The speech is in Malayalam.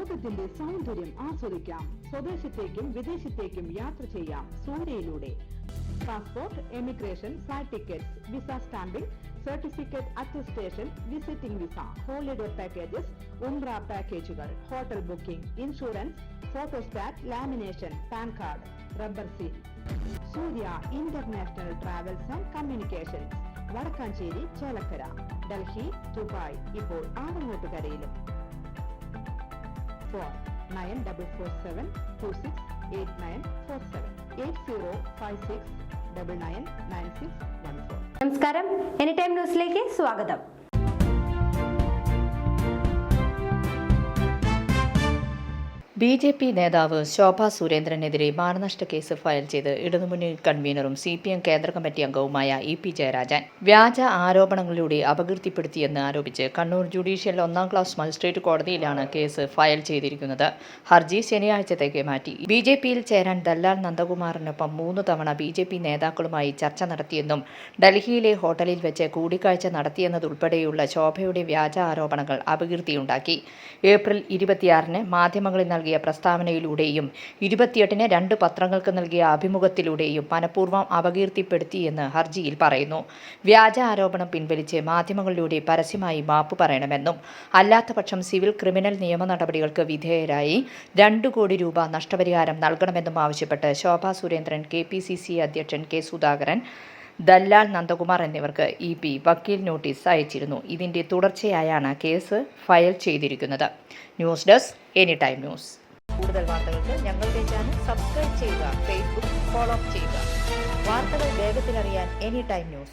ലോകത്തിന്റെ സൗന്ദര്യം ആസ്വദിക്കാം. സ്വദേശത്തേക്കും വിദേശത്തേക്കും യാത്ര ചെയ്യാം സൂര്യയിലൂടെ. Passport, emigration, flight tickets, visa stamping, certificate attestation, visiting visa, holiday packages, ഉംറ പാക്കേജുകൾ, hotel booking, insurance, photostat, lamination, pan card, rubber seal. Surya international travels and communications, Vadakkanchery, Chelakkara, Delhi, Dubai, ഇപ്പോൾ ആവങ്ങോട്ടുകരയിലും. ഫോൺ 9447268947 8056999614. നമസ്കാരം, എനി ടൈം ന്യൂസിലേക്ക് സ്വാഗതം. BJP നേതാവ് ശോഭാ സുരേന്ദ്രനെതിരെ മാനനഷ്ട കേസ് ഫയൽ ചെയ്ത് ഇടതുമുന്നണി കൺവീനറും CPM കേന്ദ്ര കമ്മിറ്റി അംഗവുമായ EP ജയരാജൻ വ്യാജ ആരോപണങ്ങളിലൂടെ അപകീർത്തിപ്പെടുത്തിയെന്ന് ആരോപിച്ച് കണ്ണൂർ ജുഡീഷ്യൽ 1ാം ക്ലാസ് മജിസ്ട്രേറ്റ് കോടതിയിലാണ് കേസ് ഫയൽ ചെയ്തിരിക്കുന്നത്. ഹർജി ശനിയാഴ്ചത്തേക്ക് മാറ്റി. BJPയിൽ ചേരാൻ ദല്ലാൽ നന്ദകുമാറിനൊപ്പം 3 തവണ BJP നേതാക്കളുമായി ചർച്ച നടത്തിയെന്നും ഡൽഹിയിലെ ഹോട്ടലിൽ വെച്ച് കൂടിക്കാഴ്ച നടത്തിയെന്നതുൾപ്പെടെയുള്ള ശോഭയുടെ വ്യാജ ആരോപണങ്ങൾ അപകീർത്തിയുണ്ടാക്കി. ഏപ്രിൽ 26-ന് മാധ്യമങ്ങളിൽ നൽകിയ പ്രസ്താവനയിലൂടെയും 28-ന് 2 പത്രങ്ങൾക്ക് നൽകിയ അഭിമുഖത്തിലൂടെയും മനഃപൂർവ്വം അപകീർത്തിപ്പെടുത്തിയെന്ന് ഹർജിയിൽ പറയുന്നു. വ്യാജ ആരോപണം പിൻവലിച്ച് മാധ്യമങ്ങളിലൂടെ പരസ്യമായി മാപ്പ് പറയണമെന്നും അല്ലാത്തപക്ഷം സിവിൽ ക്രിമിനൽ നിയമ നടപടികൾക്ക് വിധേയരായി 2 കോടി രൂപ നഷ്ടപരിഹാരം നൽകണമെന്നും ആവശ്യപ്പെട്ട് ശോഭാ സുരേന്ദ്രൻ, KPCC അധ്യക്ഷൻ K. സുധാകരൻ, ദല്ലാൽ നന്ദകുമാർ എന്നിവർക്ക് EP വക്കീൽ നോട്ടീസ് അയച്ചിരുന്നു. ഇതിന്റെ തുടർച്ചയായാണ് കേസ് ഫയൽ ചെയ്തിരിക്കുന്നത്. News desk, any time news. കൂടുതൽ വാർത്തകൾക്ക് ഞങ്ങളുടെ ചാനൽ സബ്സ്ക്രൈബ് ചെയ്യുക, Facebook ഫോളോ ചെയ്യുക. വാർത്തകൾ വേഗത്തിലറിയാൻ എനി ടൈം ന്യൂസ്.